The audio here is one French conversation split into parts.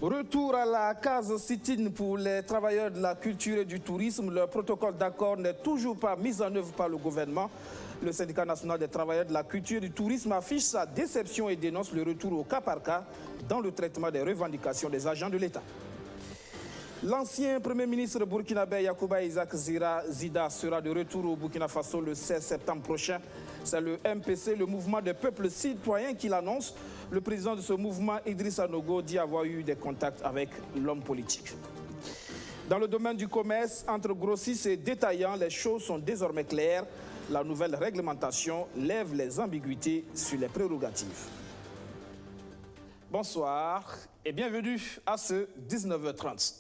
Retour à la case sit-in pour les travailleurs de la culture et du tourisme. Le protocole d'accord n'est toujours pas mis en œuvre par le gouvernement. Le syndicat national des travailleurs de la culture et du tourisme affiche sa déception et dénonce le retour au cas par cas dans le traitement des revendications des agents de l'État. L'ancien Premier ministre burkinabé Yacouba Isaac Zida sera de retour au Burkina Faso le 16 septembre prochain. C'est le MPC, le mouvement des peuples citoyens, qui l'annonce. Le président de ce mouvement, Idrissa Nogo, dit avoir eu des contacts avec l'homme politique. Dans le domaine du commerce, entre grossistes et détaillants, les choses sont désormais claires. La nouvelle réglementation lève les ambiguïtés sur les prérogatives. Bonsoir et bienvenue à ce 19h30.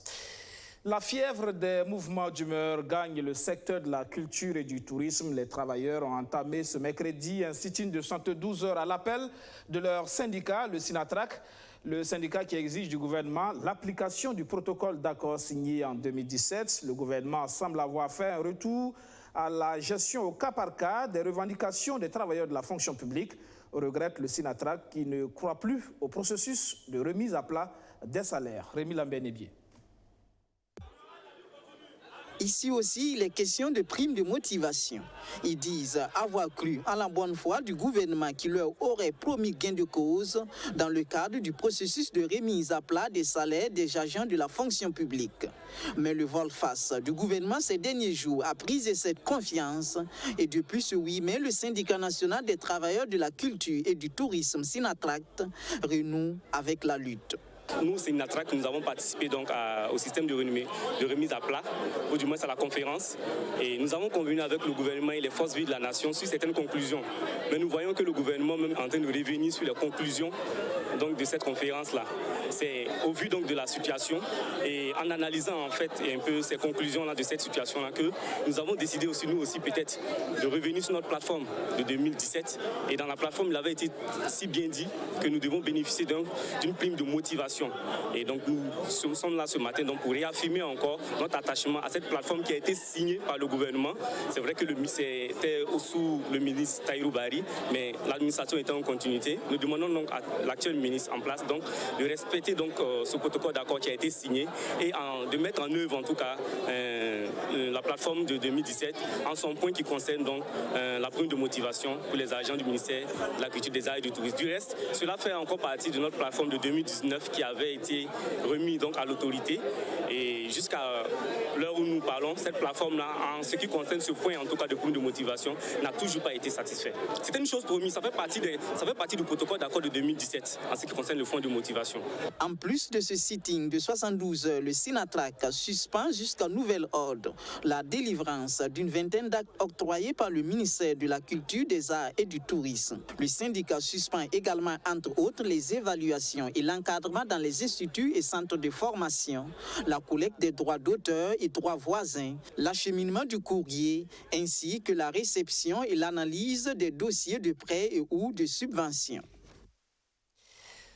La fièvre des mouvements d'humeur gagne le secteur de la culture et du tourisme. Les travailleurs ont entamé ce mercredi un sit-in de 72 heures à l'appel de leur syndicat, le Sinatrac. Le syndicat qui exige du gouvernement l'application du protocole d'accord signé en 2017. Le gouvernement semble avoir fait un retour à la gestion au cas par cas des revendications des travailleurs de la fonction publique. Regrette le Sinatrac qui ne croit plus au processus de remise à plat des salaires. Rémi Lambert-Nébier. Ici aussi, il est question de primes de motivation. Ils disent avoir cru à la bonne foi du gouvernement qui leur aurait promis gain de cause dans le cadre du processus de remise à plat des salaires des agents de la fonction publique. Mais le volte-face du gouvernement ces derniers jours a brisé cette confiance et depuis ce 8 mai, le syndicat national des travailleurs de la culture et du tourisme Sinatract renoue avec la lutte. Nous, Sinatrac, nous avons participé donc au système de remise à plat, ou du moins à la conférence. Et nous avons convenu avec le gouvernement et les forces vives de la nation sur certaines conclusions. Mais nous voyons que le gouvernement même est en train de revenir sur les conclusions donc, de cette conférence-là. C'est au vu donc de la situation et en analysant en fait un peu ces conclusions-là de cette situation-là que nous avons décidé aussi, nous aussi peut-être, de revenir sur notre plateforme de 2017. Et dans la plateforme, il avait été si bien dit que nous devons bénéficier d'une prime de motivation. Et donc nous sommes là ce matin donc, pour réaffirmer encore notre attachement à cette plateforme qui a été signée par le gouvernement. C'est vrai que c'était sous le ministre Tahirou Barry, mais l'administration était en continuité. Nous demandons donc à l'actuel ministre en place donc, de respecter donc, ce protocole d'accord qui a été signé et de mettre en œuvre en tout cas la plateforme de 2017 en son point qui concerne donc la prime de motivation pour les agents du ministère de la Culture, des Arts et du Tourisme. Du reste, cela fait encore partie de notre plateforme de 2019 qui avait été remis donc à l'autorité et jusqu'à l'heure où nous parlons, cette plateforme-là, en ce qui concerne ce point en tout cas de prime de motivation, n'a toujours pas été satisfait. C'était une chose promise, ça fait partie du protocole d'accord de 2017 en ce qui concerne le fonds de motivation. En plus de ce sitting de 72 heures, le Sinatrac suspend jusqu'à nouvel ordre la délivrance d'une vingtaine d'actes octroyés par le ministère de la Culture, des Arts et du Tourisme. Le syndicat suspend également, entre autres, les évaluations et l'encadrement dans les instituts et centres de formation, la collecte des droits d'auteur et droits voisins, l'acheminement du courrier, ainsi que la réception et l'analyse des dossiers de prêts et ou de subventions.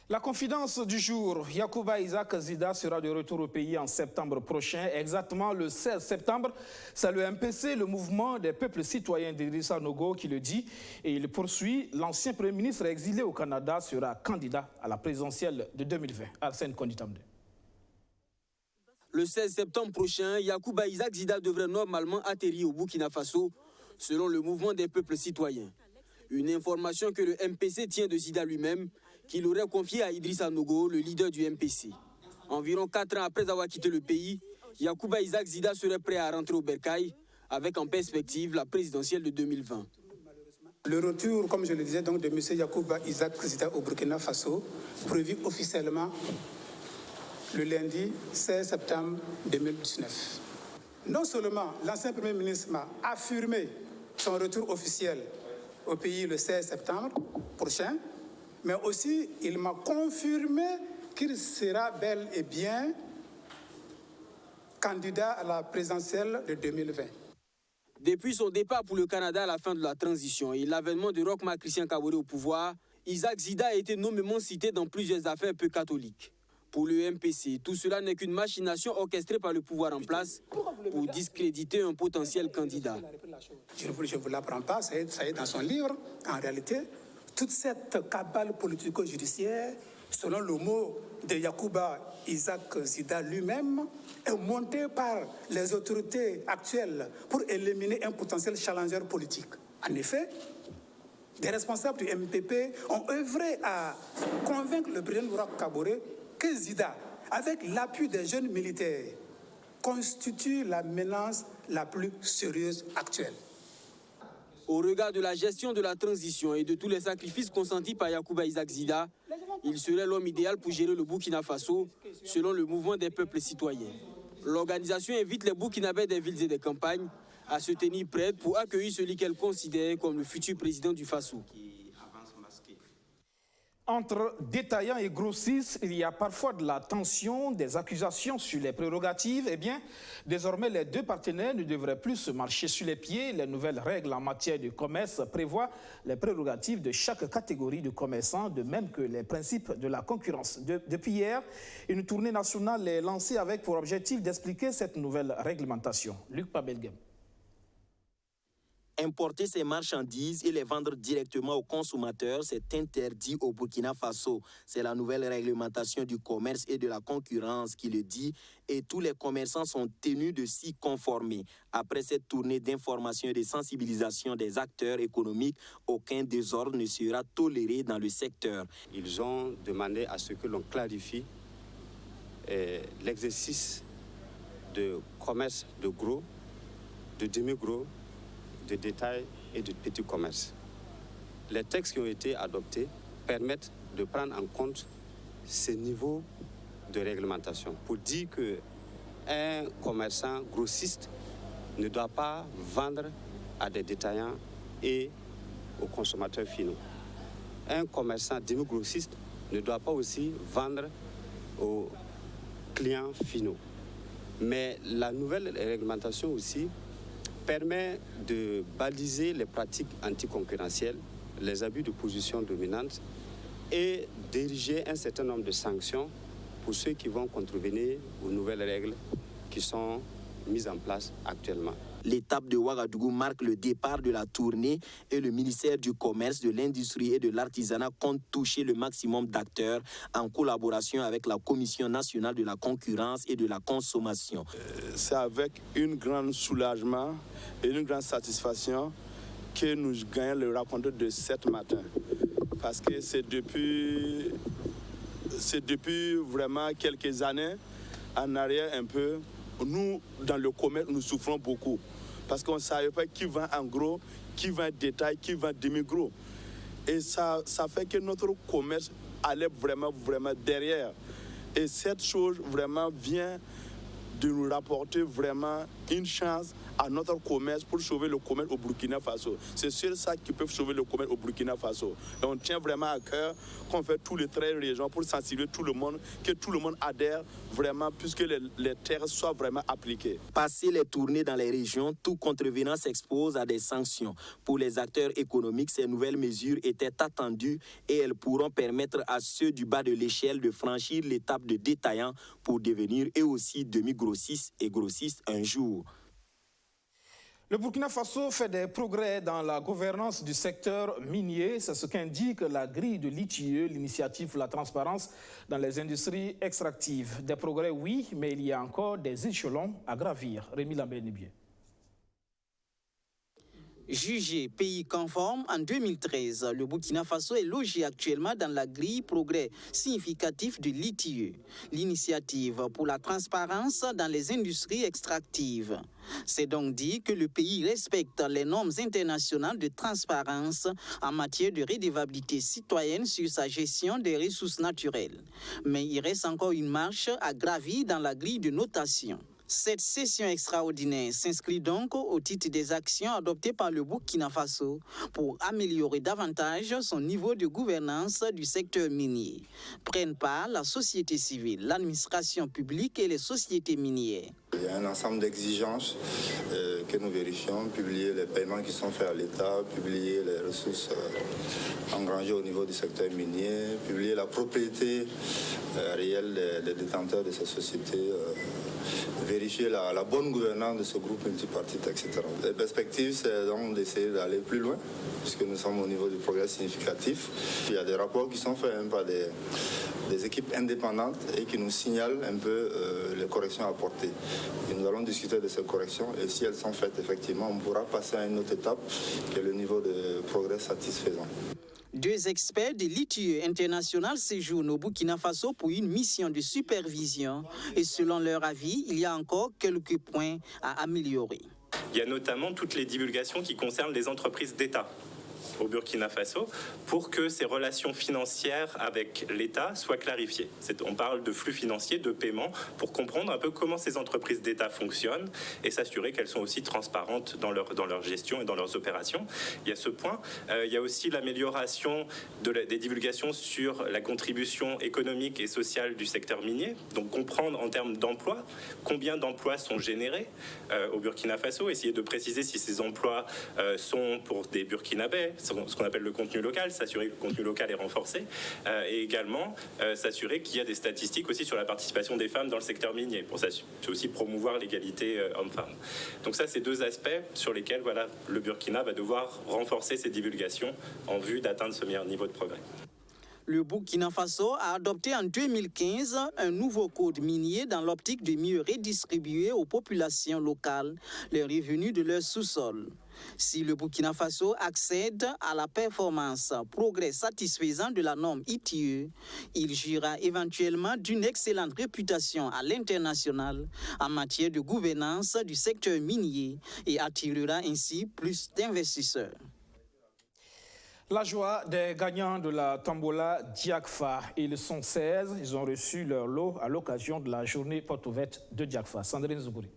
La confidence du jour, Yacouba Isaac Zida sera de retour au pays en septembre prochain, exactement le 16 septembre. C'est le MPC, le mouvement des peuples citoyens d'Idrissa Nogo qui le dit. Et il poursuit, l'ancien Premier ministre exilé au Canada sera candidat à la présidentielle de 2020. Arsène Konditamde. Le 16 septembre prochain, Yacouba Isaac Zida devrait normalement atterrir au Burkina Faso, selon le mouvement des peuples citoyens. Une information que le MPC tient de Zida lui-même, qu'il aurait confiée à Idrissa Nogo, le leader du MPC. Environ 4 ans après avoir quitté le pays, Yacouba Isaac Zida serait prêt à rentrer au Bercail, avec en perspective la présidentielle de 2020. Le retour, comme je le disais, donc, de M. Yacouba Isaac Zida au Burkina Faso, prévu officiellement le lundi 16 septembre 2019. Non seulement l'ancien Premier ministre m'a affirmé son retour officiel au pays le 16 septembre prochain, mais aussi il m'a confirmé qu'il sera bel et bien candidat à la présidentielle de 2020. Depuis son départ pour le Canada à la fin de la transition et l'avènement de Roch-Marc Christian Kaboré au pouvoir, Isaac Zida a été nommément cité dans plusieurs affaires peu catholiques. Pour le MPC, tout cela n'est qu'une machination orchestrée par le pouvoir en place pour discréditer un potentiel candidat. Je ne vous l'apprends pas, ça est dans son livre. En réalité, toute cette cabale politico-judiciaire selon le mot de Yacouba Isaac Zida lui-même, est monté par les autorités actuelles pour éliminer un potentiel challenger politique. En effet, des responsables du MPP ont œuvré à convaincre le président Laurent Kaboré que Zida, avec l'appui des jeunes militaires, constitue la menace la plus sérieuse actuelle. Au regard de la gestion de la transition et de tous les sacrifices consentis par Yacouba Isaac Zida, il serait l'homme idéal pour gérer le Burkina Faso, selon le mouvement des peuples citoyens. L'organisation invite les Burkinabés des villes et des campagnes à se tenir prêtes pour accueillir celui qu'elle considère comme le futur président du Faso. Entre détaillants et grossistes, il y a parfois de la tension, des accusations sur les prérogatives. Eh bien, désormais, les deux partenaires ne devraient plus se marcher sur les pieds. Les nouvelles règles en matière de commerce prévoient les prérogatives de chaque catégorie de commerçants, de même que les principes de la concurrence. Depuis hier, une tournée nationale est lancée avec pour objectif d'expliquer cette nouvelle réglementation. Luc Pabelgem. Importer ces marchandises et les vendre directement aux consommateurs, c'est interdit au Burkina Faso. C'est la nouvelle réglementation du commerce et de la concurrence qui le dit et tous les commerçants sont tenus de s'y conformer. Après cette tournée d'information et de sensibilisation des acteurs économiques, aucun désordre ne sera toléré dans le secteur. Ils ont demandé à ce que l'on clarifie l'exercice de commerce de gros, de demi-gros, de détail et de petit commerce. Les textes qui ont été adoptés permettent de prendre en compte ces niveaux de réglementation pour dire qu'un commerçant grossiste ne doit pas vendre à des détaillants et aux consommateurs finaux. Un commerçant demi-grossiste ne doit pas aussi vendre aux clients finaux. Mais la nouvelle réglementation aussi permet de baliser les pratiques anticoncurrentielles, les abus de position dominante et d'ériger un certain nombre de sanctions pour ceux qui vont contrevenir aux nouvelles règles qui sont mises en place actuellement. L'étape de Ouagadougou marque le départ de la tournée et le ministère du Commerce, de l'Industrie et de l'Artisanat compte toucher le maximum d'acteurs en collaboration avec la Commission nationale de la concurrence et de la consommation. C'est avec un grand soulagement et une grande satisfaction que nous gagnons le rencontre de ce matin. Parce que c'est depuis vraiment quelques années en arrière un peu, nous, dans le commerce, nous souffrons beaucoup. Parce qu'on ne savait pas qui vend en gros, qui vend détail, qui vend demi-gros. Et ça fait que notre commerce allait vraiment derrière. Et cette chose vraiment vient de nous rapporter vraiment une chance à notre commerce pour sauver le commerce au Burkina Faso. C'est sur ça qu'ils peuvent sauver le commerce au Burkina Faso. Et on tient vraiment à cœur qu'on fait tous les 13 régions pour sensibiliser tout le monde, que tout le monde adhère vraiment, puisque les terres soient vraiment appliquées. Passer les tournées dans les régions, tout contrevenant s'expose à des sanctions. Pour les acteurs économiques, ces nouvelles mesures étaient attendues et elles pourront permettre à ceux du bas de l'échelle de franchir l'étape de détaillant pour devenir eux aussi demi-grossistes et grossistes un jour. Le Burkina Faso fait des progrès dans la gouvernance du secteur minier. C'est ce qu'indique la grille de l'ITIE, l'initiative pour la transparence dans les industries extractives. Des progrès, oui, mais il y a encore des échelons à gravir. Rémi Lambert-Nibier. Jugé pays conforme en 2013, le Burkina Faso est logé actuellement dans la grille progrès significatif de l'ITIE, l'initiative pour la transparence dans les industries extractives. C'est donc dit que le pays respecte les normes internationales de transparence en matière de redevabilité citoyenne sur sa gestion des ressources naturelles. Mais il reste encore une marche à gravir dans la grille de notation. Cette session extraordinaire s'inscrit donc au titre des actions adoptées par le Burkina Faso pour améliorer davantage son niveau de gouvernance du secteur minier. Prennent part la société civile, l'administration publique et les sociétés minières. Il y a un ensemble d'exigences que nous vérifions, publier les paiements qui sont faits à l'État, publier les ressources engrangées au niveau du secteur minier, publier la propriété réelle des détenteurs de ces sociétés vérifier la bonne gouvernance de ce groupe multipartite, etc. Les perspectives, c'est donc d'essayer d'aller plus loin, puisque nous sommes au niveau du progrès significatif. Il y a des rapports qui sont faits par des équipes indépendantes et qui nous signalent un peu les corrections à apporter. Et nous allons discuter de ces corrections et si elles sont faites, effectivement, on pourra passer à une autre étape qui est le niveau de progrès satisfaisant. 2 experts de l'ITIE International séjournent au Burkina Faso pour une mission de supervision et selon leur avis, il y a encore quelques points à améliorer. Il y a notamment toutes les divulgations qui concernent les entreprises d'État au Burkina Faso pour que ces relations financières avec l'État soient clarifiées. On parle de flux financiers, de paiement, pour comprendre un peu comment ces entreprises d'État fonctionnent et s'assurer qu'elles sont aussi transparentes dans leur gestion et dans leurs opérations. Il y a ce point. Il y a aussi l'amélioration des divulgations sur la contribution économique et sociale du secteur minier. Donc comprendre en termes d'emplois, combien d'emplois sont générés au Burkina Faso, essayer de préciser si ces emplois sont pour des Burkinabés, ce qu'on appelle le contenu local, s'assurer que le contenu local est renforcé, et également s'assurer qu'il y a des statistiques aussi sur la participation des femmes dans le secteur minier, pour aussi promouvoir l'égalité hommes-femmes. Donc ça, c'est 2 aspects sur lesquels le Burkina va devoir renforcer ses divulgations en vue d'atteindre ce meilleur niveau de progrès. Le Burkina Faso a adopté en 2015 un nouveau code minier dans l'optique de mieux redistribuer aux populations locales les revenus de leur sous-sol. Si le Burkina Faso accède à la performance progrès satisfaisant de la norme ITIE, il jouira éventuellement d'une excellente réputation à l'international en matière de gouvernance du secteur minier et attirera ainsi plus d'investisseurs. La joie des gagnants de la Tombola Diakfa. Ils sont 16. Ils ont reçu leur lot à l'occasion de la journée porte ouverte de Diakfa. Sandrine Zougouri.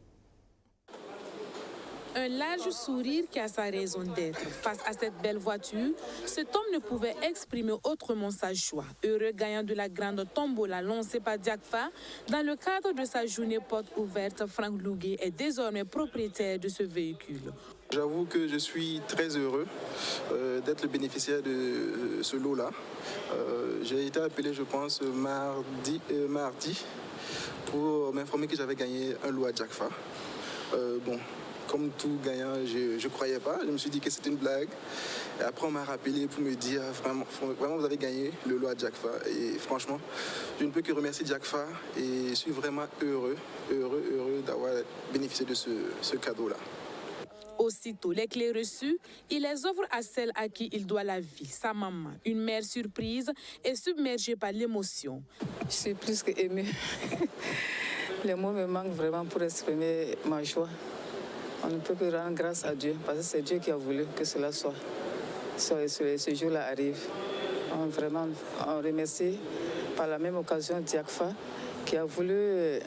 Un large sourire qui a sa raison d'être. Face à cette belle voiture, cet homme ne pouvait exprimer autrement sa joie. Heureux gagnant de la grande tombola lancée par Diakfa, dans le cadre de sa journée porte ouverte, Franck Lougué est désormais propriétaire de ce véhicule. J'avoue que je suis très heureux d'être le bénéficiaire de ce lot-là. J'ai été appelé, je pense, mardi pour m'informer que j'avais gagné un lot à Diakfa. Comme tout gagnant, je ne croyais pas. Je me suis dit que c'était une blague. Et après, on m'a rappelé pour me dire, vraiment, vous avez gagné le lot à Diakfa. Et franchement, je ne peux que remercier Diakfa. Et je suis vraiment heureux d'avoir bénéficié de ce cadeau-là. Aussitôt les clés reçues, il les offre à celle à qui il doit la vie, sa maman. Une mère surprise et submergée par l'émotion. Je suis plus qu'émue. Les mots me manquent vraiment pour exprimer ma joie. On ne peut que rendre grâce à Dieu, parce que c'est Dieu qui a voulu que cela soit. Ce jour-là arrive. On remercie par la même occasion Diakfa qui a voulu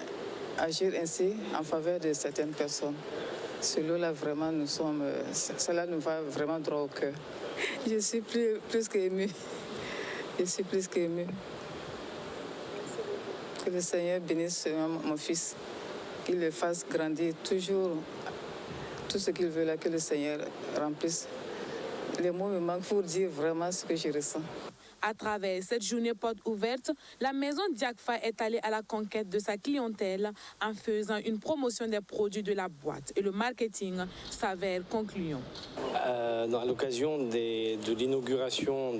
agir ainsi en faveur de certaines personnes. Ce lot-là, vraiment, cela nous va vraiment droit au cœur. Je suis plus qu'émue. Je suis plus qu'émue. Que le Seigneur bénisse mon fils, qu'il le fasse grandir toujours. Tout ce qu'il veut là, que le Seigneur remplisse. Les mots me manquent pour dire vraiment ce que je ressens. À travers cette journée porte ouverte, la maison Diakfa est allée à la conquête de sa clientèle en faisant une promotion des produits de la boîte. Et le marketing s'avère concluant. À l'occasion de l'inauguration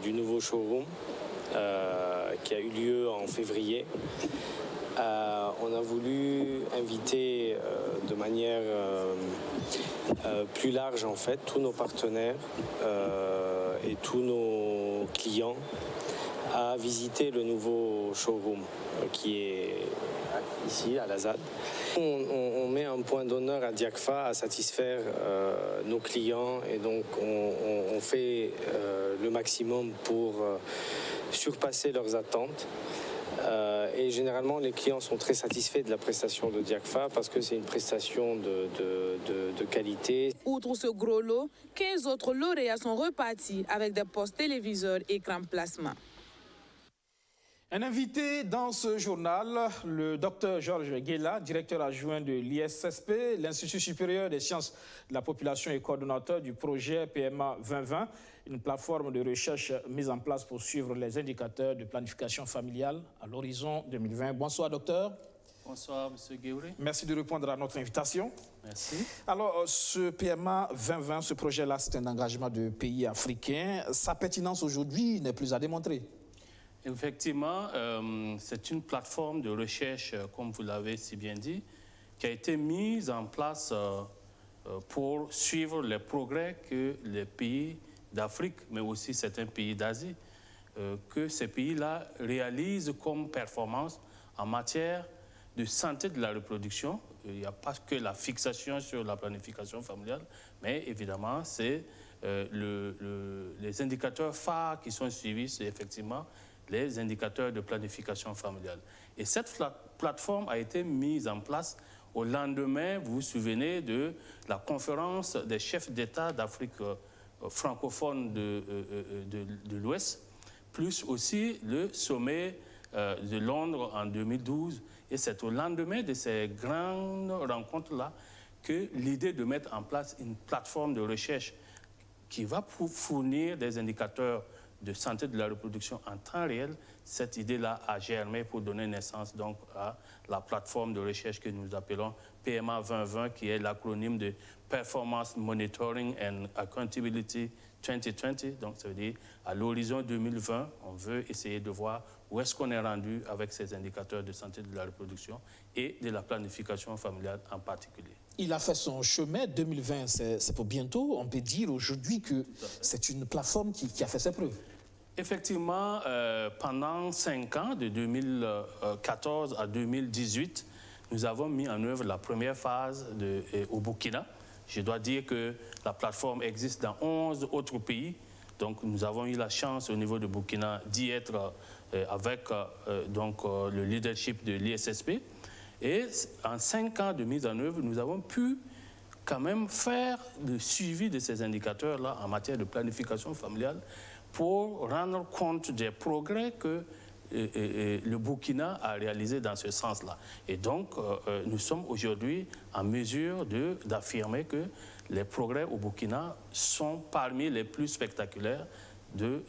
du nouveau showroom qui a eu lieu en février, on a voulu inviter de manière plus large en fait tous nos partenaires et tous nos clients à visiter le nouveau showroom qui est ici à la ZAD. On met un point d'honneur à Diakfa à satisfaire nos clients et donc on fait le maximum pour surpasser leurs attentes. Et généralement, les clients sont très satisfaits de la prestation de Diakfa parce que c'est une prestation de qualité. Outre ce gros lot, 15 autres lauréats sont repartis avec des postes téléviseurs et écran plasma. Un invité dans ce journal, le docteur Georges Guéla, directeur adjoint de l'ISSP, l'Institut supérieur des sciences de la population et coordonnateur du projet PMA 2020, une plateforme de recherche mise en place pour suivre les indicateurs de planification familiale à l'horizon 2020. Bonsoir docteur. Bonsoir, M. Guéouré. Merci de répondre à notre invitation. Merci. Alors, ce PMA 2020, ce projet-là, c'est un engagement de pays africains. Sa pertinence aujourd'hui n'est plus à démontrer. Effectivement, c'est une plateforme de recherche, comme vous l'avez si bien dit, qui a été mise en place pour suivre les progrès que les pays d'Afrique, mais aussi certains pays d'Asie, que ces pays-là réalisent comme performance en matière de santé de la reproduction. Il n'y a pas que la fixation sur la planification familiale, mais évidemment, c'est les indicateurs phares qui sont suivis, c'est effectivement les indicateurs de planification familiale. Et cette plateforme a été mise en place au lendemain, vous vous souvenez, de la conférence des chefs d'État d'Afrique francophone de l'Ouest, plus aussi le sommet de Londres en 2012. Et c'est au lendemain de ces grandes rencontres-là que l'idée de mettre en place une plateforme de recherche qui va fournir des indicateurs de santé de la reproduction en temps réel, cette idée-là a germé pour donner naissance donc à la plateforme de recherche que nous appelons PMA 2020, qui est l'acronyme de Performance Monitoring and Accountability 2020. Donc ça veut dire à l'horizon 2020, on veut essayer de voir où est-ce qu'on est rendu avec ces indicateurs de santé de la reproduction et de la planification familiale en particulier. Il a fait son chemin, 2020, c'est pour bientôt. On peut dire aujourd'hui que c'est une plateforme qui a fait ses preuves. Effectivement, pendant 5 ans, de 2014 à 2018, nous avons mis en œuvre la première phase au Burkina. Je dois dire que la plateforme existe dans 11 autres pays. Donc, nous avons eu la chance au niveau de Burkina d'y être avec le leadership de l'ISSP. Et en 5 ans de mise en œuvre, nous avons pu quand même faire le suivi de ces indicateurs-là en matière de planification familiale pour rendre compte des progrès que le Burkina a réalisés dans ce sens-là. Et donc, nous sommes aujourd'hui en mesure d'affirmer que les progrès au Burkina sont parmi les plus spectaculaires de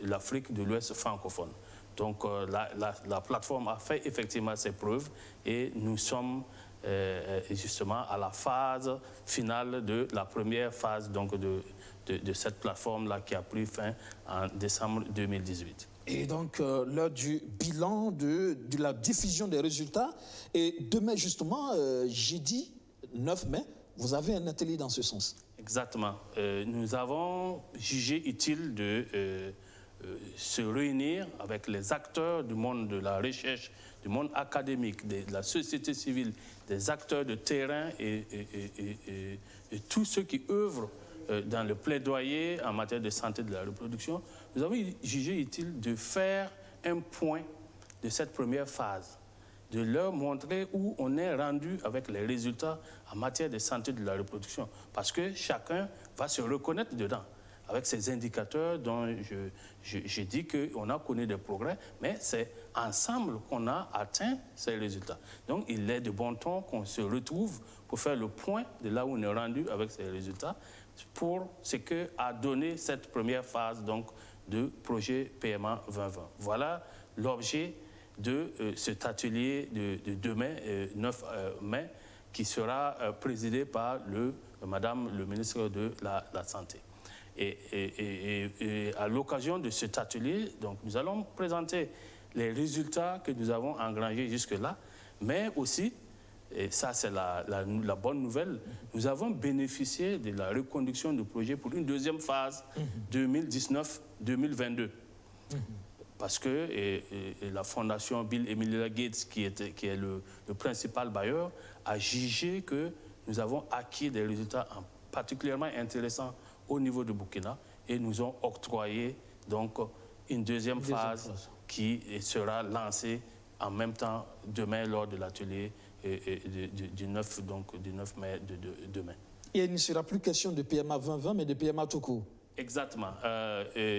l'Afrique de l'Ouest francophone. Donc, la plateforme a fait effectivement ses preuves et nous sommes justement à la phase finale de la première phase donc, de cette plateforme-là qui a pris fin en décembre 2018. Et donc, l'heure du bilan de la diffusion des résultats. Et demain, justement, jeudi 9 mai, vous avez un atelier dans ce sens. Exactement. Nous avons jugé utile de se réunir avec les acteurs du monde de la recherche, du monde académique, de la société civile, des acteurs de terrain et tous ceux qui œuvrent dans le plaidoyer en matière de santé de la reproduction. Nous avons jugé utile de faire un point de cette première phase, de leur montrer où on est rendu avec les résultats en matière de santé de la reproduction. Parce que chacun va se reconnaître dedans, avec ces indicateurs dont je dis qu'on a connu des progrès, mais c'est ensemble qu'on a atteint ces résultats. Donc il est de bon ton qu'on se retrouve pour faire le point de là où on est rendu avec ces résultats, pour ce qu'a donné cette première phase donc, de projet PMA 2020. Voilà l'objet de cet atelier de demain, 9 mai, qui sera présidé par Madame le ministre de la Santé. Et à l'occasion de cet atelier, donc, nous allons présenter les résultats que nous avons engrangés jusque-là, mais aussi, et ça c'est la bonne nouvelle, nous avons bénéficié de la reconduction du projet pour une deuxième phase 2019-2022. Parce que la fondation Bill et Melinda Gates, qui est le principal bailleur, a jugé que nous avons acquis des résultats particulièrement intéressants au niveau du Burkina et nous ont octroyé donc une deuxième phase qui sera lancée en même temps demain lors de l'atelier du 9 mai de demain. Et il ne sera plus question de PMA 2020 mais de PMA tout court. Exactement.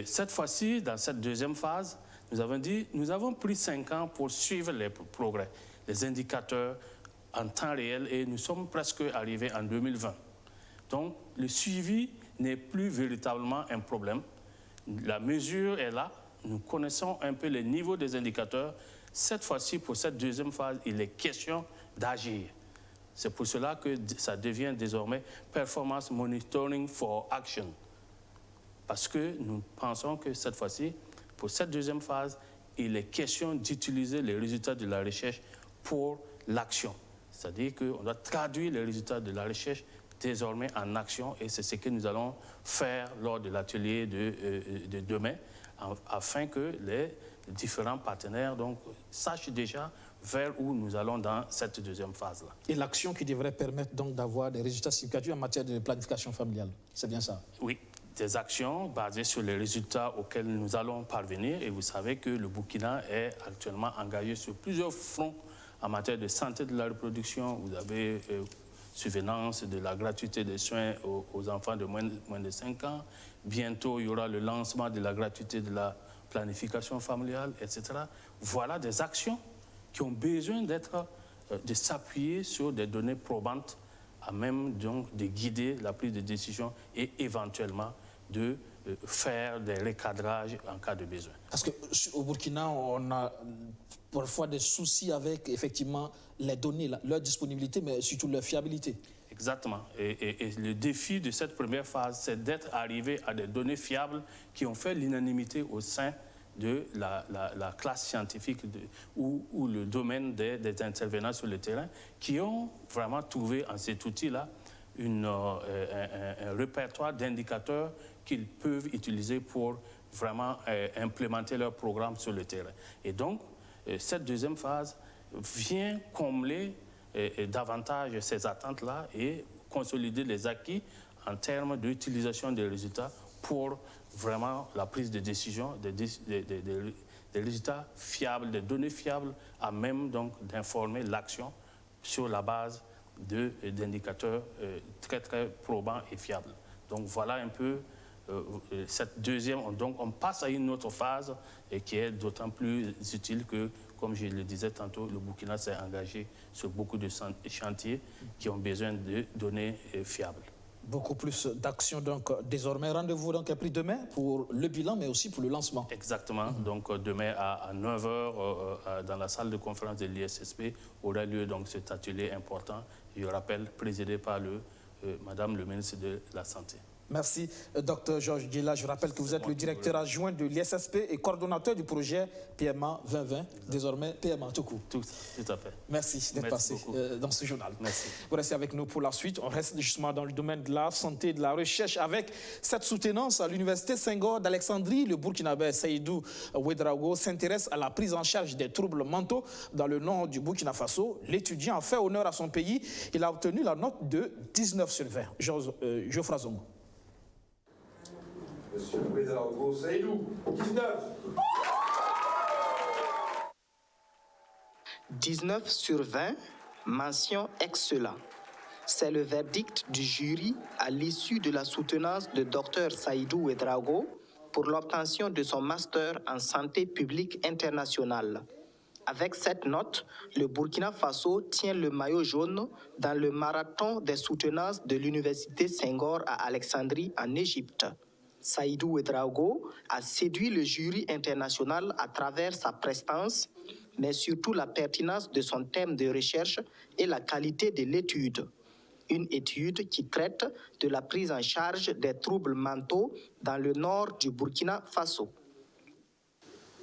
Cette fois-ci, dans cette deuxième phase, nous avons pris 5 ans pour suivre les progrès, les indicateurs en temps réel et nous sommes presque arrivés en 2020. Donc, le suivi n'est plus véritablement un problème. La mesure est là. Nous connaissons un peu les niveaux des indicateurs. Cette fois-ci, pour cette deuxième phase, il est question d'agir. C'est pour cela que ça devient désormais Performance Monitoring for Action. Parce que nous pensons que cette fois-ci, pour cette deuxième phase, il est question d'utiliser les résultats de la recherche pour l'action. C'est-à-dire qu'on doit traduire les résultats de la recherche désormais en action, et c'est ce que nous allons faire lors de l'atelier de demain, afin que les différents partenaires donc, sachent déjà vers où nous allons dans cette deuxième phase-là. Et l'action qui devrait permettre donc d'avoir des résultats significatifs en matière de planification familiale, c'est bien ça? Oui, des actions basées sur les résultats auxquels nous allons parvenir, et vous savez que le Burkina est actuellement engagé sur plusieurs fronts en matière de santé de la reproduction. Vous avez surveillance de la gratuité des soins aux enfants de moins de 5 ans. Bientôt, il y aura le lancement de la gratuité de la planification familiale, etc. Voilà des actions qui ont besoin de s'appuyer sur des données probantes à même donc de guider la prise de décision et éventuellement de faire des recadrages en cas de besoin. Parce qu'au Burkina, on a parfois des soucis avec effectivement les données, leur disponibilité, mais surtout leur fiabilité. Exactement. Et le défi de cette première phase, c'est d'être arrivé à des données fiables qui ont fait l'unanimité au sein de la classe scientifique ou le domaine des intervenants sur le terrain, qui ont vraiment trouvé en cet outil-là un répertoire d'indicateurs qu'ils peuvent utiliser pour vraiment implémenter leur programme sur le terrain. Et donc, cette deuxième phase vient combler davantage ces attentes-là et consolider les acquis en termes d'utilisation des résultats pour vraiment la prise de décision, des résultats fiables, des données fiables, à même donc d'informer l'action sur la base d'indicateurs très très probants et fiables. Donc voilà un peu cette deuxième. Donc on passe à une autre phase et qui est d'autant plus utile que, comme je le disais tantôt, le Burkina s'est engagé sur beaucoup de chantiers qui ont besoin de données fiables. Beaucoup plus d'actions donc désormais. Rendez-vous donc pris demain pour le bilan, mais aussi pour le lancement. Exactement. Donc demain à 9h, dans la salle de conférence de l'ISSP, aura lieu donc cet atelier important, je rappelle, présidé par Madame le ministre de la Santé. Merci, Dr Georges Diela. Je rappelle que vous êtes le directeur adjoint de l'ISSP et coordonnateur du projet PMA 2020, désormais PMA tout court. Tout à fait. Merci d'être passé dans ce journal. Merci. Vous restez avec nous pour la suite. On reste justement dans le domaine de la santé et de la recherche avec cette soutenance à l'Université Senghor d'Alexandrie. Le Burkinabé Seydou Ouedraogo s'intéresse à la prise en charge des troubles mentaux dans le nord du Burkina Faso. L'étudiant a fait honneur à son pays. Il a obtenu la note de 19 sur 20. Geoffroy Zongo. Monsieur Ouedraogo Seydou, 19. 19 sur 20, mention excellent. C'est le verdict du jury à l'issue de la soutenance de Dr Seydou Ouedraogo pour l'obtention de son master en santé publique internationale. Avec cette note, le Burkina Faso tient le maillot jaune dans le marathon des soutenances de l'Université Senghor à Alexandrie en Égypte. Seydou Ouedraogo a séduit le jury international à travers sa prestance, mais surtout la pertinence de son thème de recherche et la qualité de l'étude. Une étude qui traite de la prise en charge des troubles mentaux dans le nord du Burkina Faso.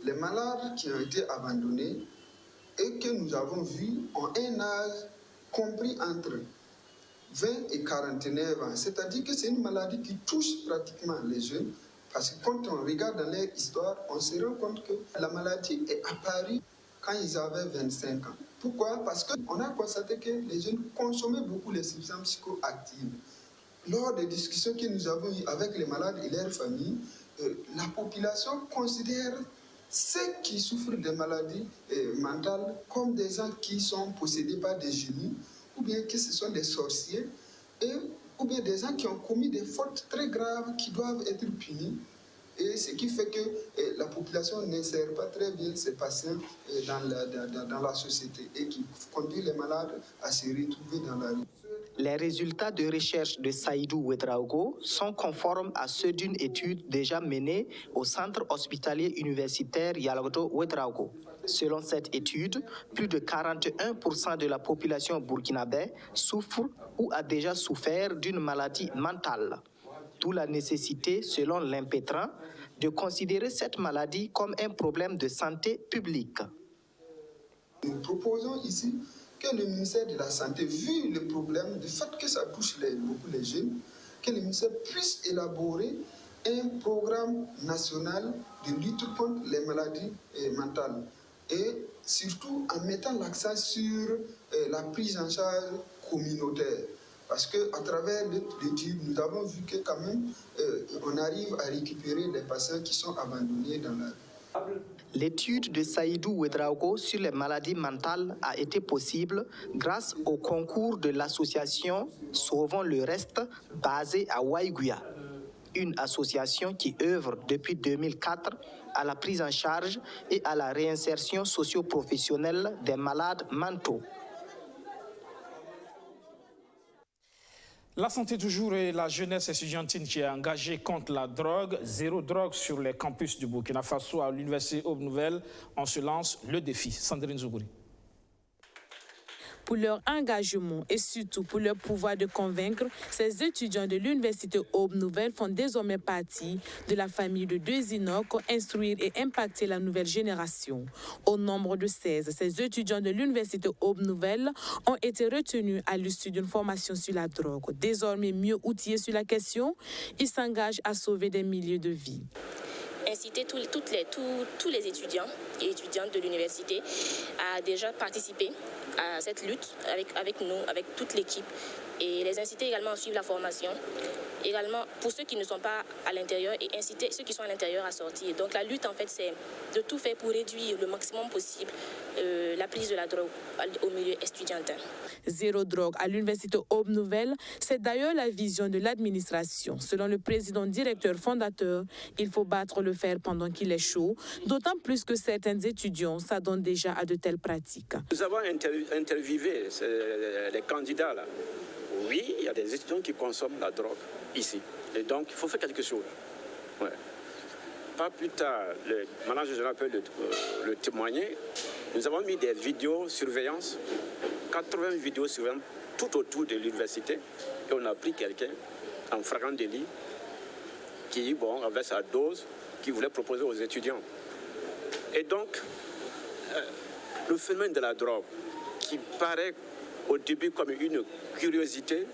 Les malades qui ont été abandonnés et que nous avons vus ont un âge compris entre 20 et 49 ans. C'est-à-dire que c'est une maladie qui touche pratiquement les jeunes, parce que quand on regarde dans leur histoire, on se rend compte que la maladie est apparue quand ils avaient 25 ans. Pourquoi? Parce qu'on a constaté que les jeunes consommaient beaucoup les substances psychoactives. Lors des discussions que nous avons eues avec les malades et leurs familles, la population considère ceux qui souffrent de maladies mentales comme des gens qui sont possédés par des génies, ou bien que ce sont des sorciers, ou bien des gens qui ont commis des fautes très graves qui doivent être punis. Et ce qui fait que la population n'insère pas très bien ces patients dans la société et qui conduit les malades à se retrouver dans la rue. Les résultats de recherche de Saïdou Ouedraogo sont conformes à ceux d'une étude déjà menée au centre hospitalier universitaire Yalgodo Ouedraogo. Selon cette étude, plus de 41% de la population burkinabé souffre ou a déjà souffert d'une maladie mentale. D'où la nécessité, selon l'impétrant, de considérer cette maladie comme un problème de santé publique. Nous proposons ici que le ministère de la Santé, vu le problème, du fait que ça touche beaucoup les jeunes, que le ministère puisse élaborer un programme national de lutte contre les maladies mentales. Et surtout en mettant l'accent sur la prise en charge communautaire. Parce qu'à travers l'étude, nous avons vu que quand même, on arrive à récupérer les patients qui sont abandonnés dans la rue. L'étude de Saïdou Ouedraogo sur les maladies mentales a été possible grâce au concours de l'association Sauvons le Reste, basée à Waïgouya, une association qui œuvre depuis 2004 à la prise en charge et à la réinsertion socio-professionnelle des malades mentaux. La santé toujours et la jeunesse estudiantine qui est engagée contre la drogue. Zéro drogue sur les campus du Burkina Faso à l'université Aube Nouvelle. On se lance le défi. Sandrine Zougouri. Pour leur engagement et surtout pour leur pouvoir de convaincre, ces étudiants de l'université Aube Nouvelle font désormais partie de la famille de deux Inoc, instruire et impacter la nouvelle génération. Au nombre de 16, ces étudiants de l'université Aube Nouvelle ont été retenus à l'issue d'une formation sur la drogue. Désormais mieux outillés sur la question, ils s'engagent à sauver des milliers de vies. Inciter tous les étudiants et étudiantes de l'université à déjà participer à cette lutte avec nous, avec toute l'équipe, et les inciter également à suivre la formation. Également, pour ceux qui ne sont pas à l'intérieur, et inciter ceux qui sont à l'intérieur à sortir. Donc la lutte, en fait, c'est de tout faire pour réduire le maximum possible la prise de la drogue au milieu estudiantin. Zéro drogue à l'université Aube Nouvelle, c'est d'ailleurs la vision de l'administration. Selon le président directeur fondateur, il faut battre le fer pendant qu'il est chaud, d'autant plus que certains étudiants s'adonnent déjà à de telles pratiques. Nous avons interviewé les candidats là. Oui, il y a des étudiants qui consomment la drogue ici. Et donc, il faut faire quelque chose. Ouais. Pas plus tard, le manager général peut le témoigner. Nous avons mis des vidéosurveillance, 80 vidéosurveillance tout autour de l'université. Et on a pris quelqu'un en flagrant délit qui, avait sa dose, qui voulait proposer aux étudiants. Et donc, le phénomène de la drogue, qui paraît au début comme une curiosité,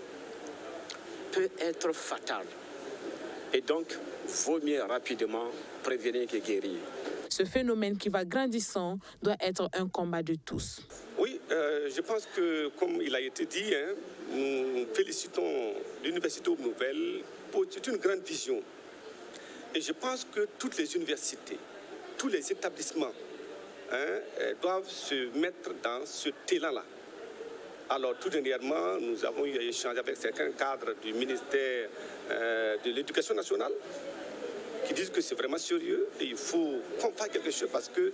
peut être fatal. Et donc, vaut mieux rapidement prévenir que guérir. Ce phénomène qui va grandissant doit être un combat de tous. Oui, je pense que, comme il a été dit, nous félicitons l'Université Aube Nouvelle pour une grande vision. Et je pense que toutes les universités, tous les établissements doivent se mettre dans ce élan-là. Alors, tout dernièrement, nous avons eu échangé avec certains cadres du ministère de l'Éducation nationale qui disent que c'est vraiment sérieux et il faut qu'on fasse quelque chose parce que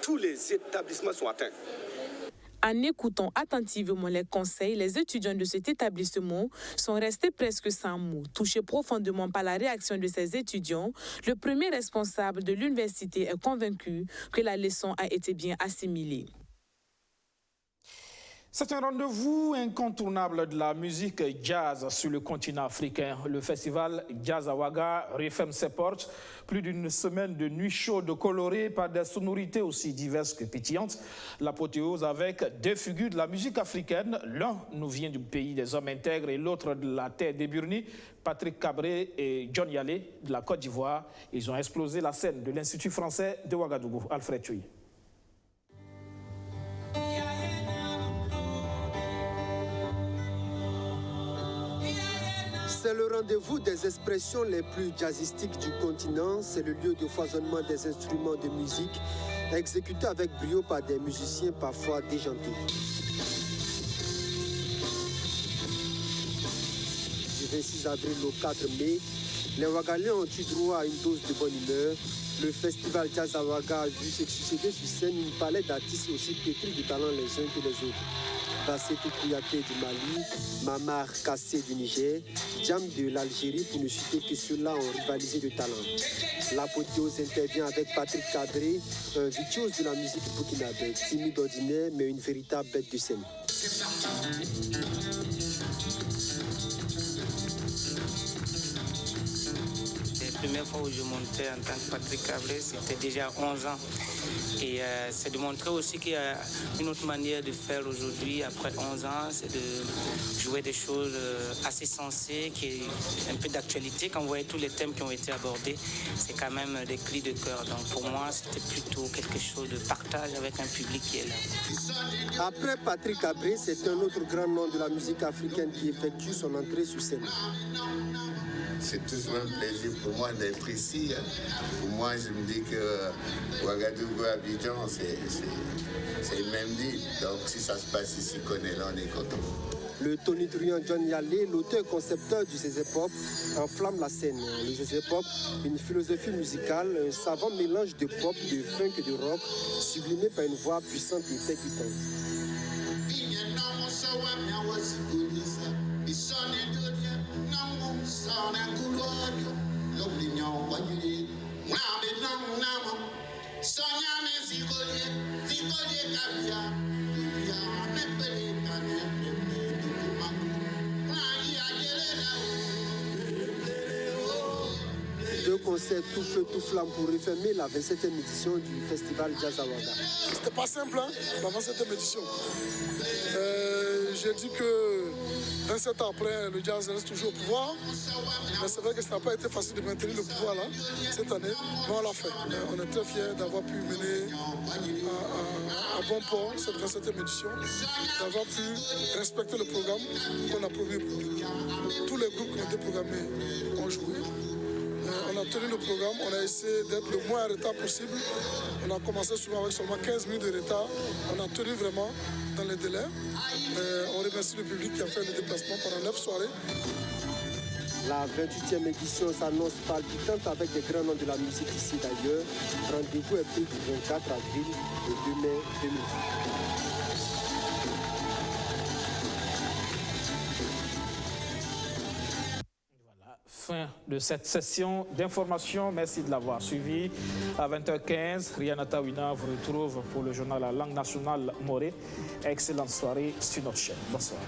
tous les établissements sont atteints. En écoutant attentivement les conseils, les étudiants de cet établissement sont restés presque sans mots. Touchés profondément par la réaction de ces étudiants, le premier responsable de l'université est convaincu que la leçon a été bien assimilée. C'est un rendez-vous incontournable de la musique jazz sur le continent africain. Le festival Jazz à Ouaga referme ses portes. Plus d'une semaine de nuits chaudes colorées par des sonorités aussi diverses que pétillantes. L'apothéose avec deux figures de la musique africaine. L'un nous vient du pays des hommes intègres et l'autre de la terre des Burnis. Patrick Cabré et John Yalé de la Côte d'Ivoire. Ils ont explosé la scène de l'Institut français de Ouagadougou. Alfred Chouy. C'est le rendez-vous des expressions les plus jazzistiques du continent. C'est le lieu de foisonnement des instruments de musique exécutés avec brio par des musiciens parfois déjantés. Du 26 avril au 4 mai, les Ouagalais ont eu droit à une dose de bonne humeur. Le festival Jazz à Ouaga a vu se succéder sur scène une palette d'artistes aussi pétris de talent les uns que les autres. Bassetou Kouyaté du Mali, Mamar Kassé du Niger, Djam de l'Algérie, pour ne citer que ceux-là ont rivalisé de talent. L'apothéose intervient avec Patrick Cabré, un virtuose de la musique burkinabé, timide ordinaire mais une véritable bête de scène. La première fois où je montais en tant que Patrick Cabré, c'était déjà 11 ans. Et c'est de montrer aussi qu'il y a une autre manière de faire aujourd'hui, après 11 ans, c'est de jouer des choses assez sensées, qui est un peu d'actualité. Quand vous voyez tous les thèmes qui ont été abordés, c'est quand même des cris de cœur. Donc pour moi, c'était plutôt quelque chose de partage avec un public qui est là. Après Patrick Cabré, c'est un autre grand nom de la musique africaine qui effectue son entrée sur scène. C'est toujours un plaisir pour moi d'être ici. Pour moi, je me dis que Ouagadougou, Abidjan, c'est le même ville. Donc si ça se passe ici, on est content. Le tonitruand John Yallé, l'auteur-concepteur du Zézé-Pop, enflamme la scène. Le Zézé-Pop, une philosophie musicale, un savant mélange de pop, de funk et de rock, sublimé par une voix puissante et percutante. Deux concerts tout feu, tout flamme pour refermer la 27e édition du festival Jazz Awaga. C'était pas simple, hein, la 27e édition. J'ai dit que 27 ans après, le jazz reste toujours au pouvoir. Mais c'est vrai que ça n'a pas été facile de maintenir le pouvoir là, cette année. Mais on l'a fait. On est très fiers d'avoir pu mener à bon port cette 27e édition, d'avoir pu respecter le programme qu'on a promis au public. Tous les groupes qui ont été programmés ont joué. On a tenu le programme, on a essayé d'être le moins en retard possible. On a commencé souvent avec seulement 15 minutes de retard. On a tenu vraiment dans les délais. On remercie le public qui a fait le déplacement pendant 9 soirées. La 28e édition s'annonce palpitante avec des grands noms de la musique ici d'ailleurs. Rendez-vous est pris du 24 avril au 2 mai 2020. Fin de cette session d'information. Merci de l'avoir suivi. À 20h15, Rihanna Tawina vous retrouve pour le journal La Langue nationale Morée. Excellente soirée sur notre chaîne. Bonsoir.